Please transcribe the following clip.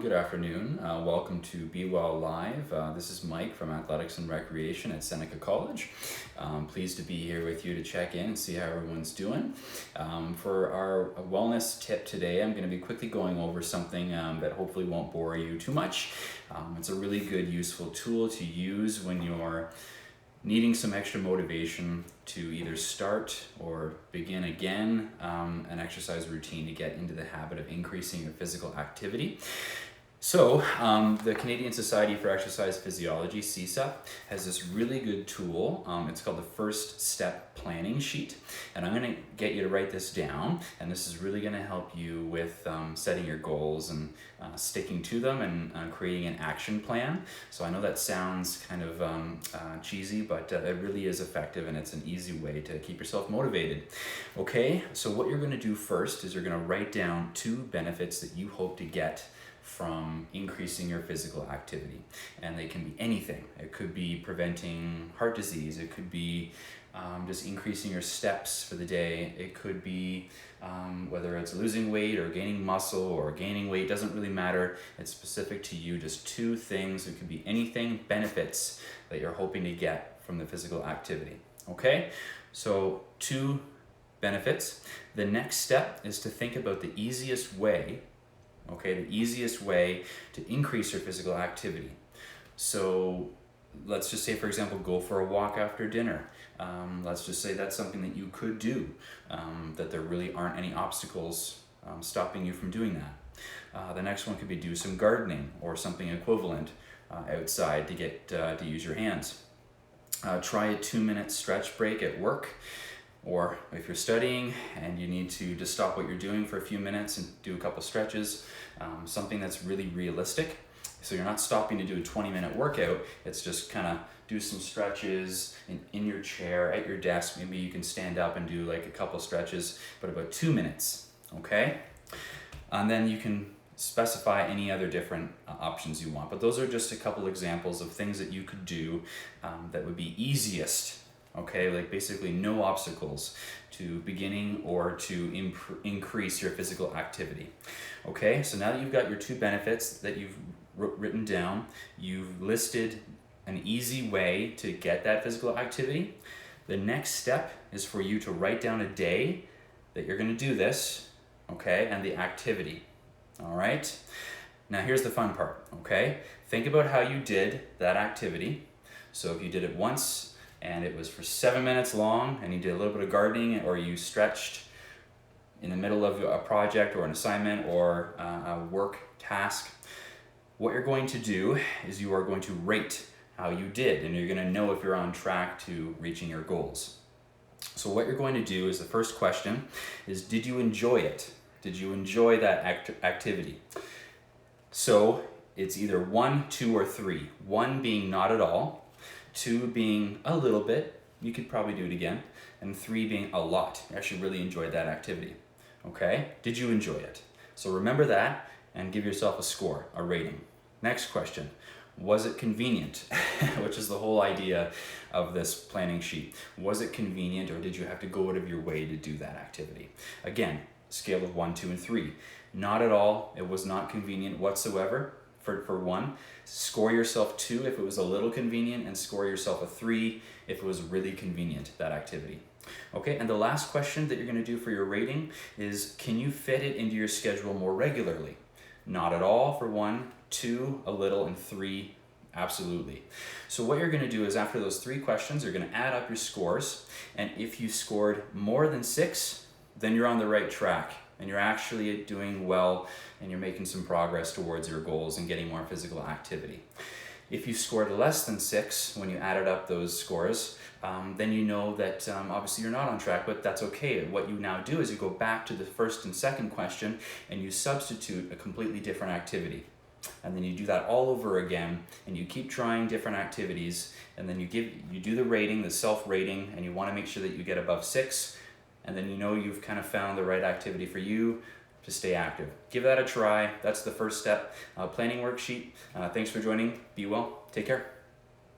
Good afternoon. Welcome to BeeWell Live. This is Mike from Athletics and Recreation at Seneca College. Pleased to be here with you to check in and see how everyone's doing. For our wellness tip today, I'm going to be quickly going over something that hopefully won't bore you too much. It's a really good, useful tool to use when you're needing some extra motivation to either start or begin again an exercise routine to get into the habit of increasing your physical activity. So the Canadian Society for Exercise Physiology, CSEP, has this really good tool. It's called the First Step Planning Sheet. And I'm going to get you to write this down. And this is really going to help you with setting your goals and sticking to them and creating an action plan. So I know that sounds kind of cheesy, but it really is effective, and it's an easy way to keep yourself motivated. Okay, so what you're going to do first is you're going to write down 2 benefits that you hope to get from increasing your physical activity. And they can be anything. It could be preventing heart disease. It could be just increasing your steps for the day. It could be whether it's losing weight or gaining muscle or gaining weight, doesn't really matter. It's specific to you, just 2 things. It could be anything, benefits that you're hoping to get from the physical activity. Okay, so 2 benefits. The next step is to think about the easiest way the easiest way to increase your physical activity. So let's just say, for example, go for a walk after dinner. Let's just say that's something that you could do, that there really aren't any obstacles stopping you from doing that. The next one could be do some gardening or something equivalent outside to get to use your hands. Try a 2-minute stretch break at work. Or if you're studying and you need to just stop what you're doing for a few minutes and do a couple stretches, something that's really realistic. So you're not stopping to do a 20-minute workout. It's just kind of do some stretches in your chair, at your desk. Maybe you can stand up and do like a couple stretches, but about 2 minutes, okay? And then you can specify any other different options you want. But those are just a couple examples of things that you could do that would be easiest. Okay, like basically no obstacles to beginning or to increase your physical activity. Okay, so now that you've got your 2 benefits that you've written down, you've listed an easy way to get that physical activity. The next step is for you to write down a day that you're going to do this, okay, and the activity. All right, now here's the fun part, okay? Think about how you did that activity. So if you did it once, and it was for 7 minutes long, and you did a little bit of gardening, or you stretched in the middle of a project or an assignment or a work task, what you're going to do is you are going to rate how you did, and you're going to know if you're on track to reaching your goals. So what you're going to do is the first question is, did you enjoy it? Did you enjoy that activity? So it's either 1, 2, or 3. 1 being not at all, 2 being a little bit, you could probably do it again, and 3 being a lot. You actually really enjoyed that activity. Okay, did you enjoy it? So remember that and give yourself a score, a rating. Next question, was it convenient? Which is the whole idea of this planning sheet. Was it convenient, or did you have to go out of your way to do that activity? Again, scale of 1, 2, and 3. Not at all, it was not convenient whatsoever. For 1, score yourself 2 if it was a little convenient, and score yourself a 3 if it was really convenient, that activity. Okay, and the last question that you're going to do for your rating is, can you fit it into your schedule more regularly? Not at all for 1, 2, a little, and 3, absolutely. So what you're going to do is, after those 3 questions, you're going to add up your scores, and if you scored more than 6, then you're on the right track, and you're actually doing well, and you're making some progress towards your goals and getting more physical activity. If you scored less than 6 when you added up those scores, then you know that obviously you're not on track, but that's okay. What you now do is you go back to the first and second question, and you substitute a completely different activity. And then you do that all over again, and you keep trying different activities, and then you do the rating, the self-rating, and you want to make sure that you get above 6, and then you know you've kind of found the right activity for you to stay active. Give that a try. That's the first step. Planning worksheet. Thanks for joining. Be well. Take care.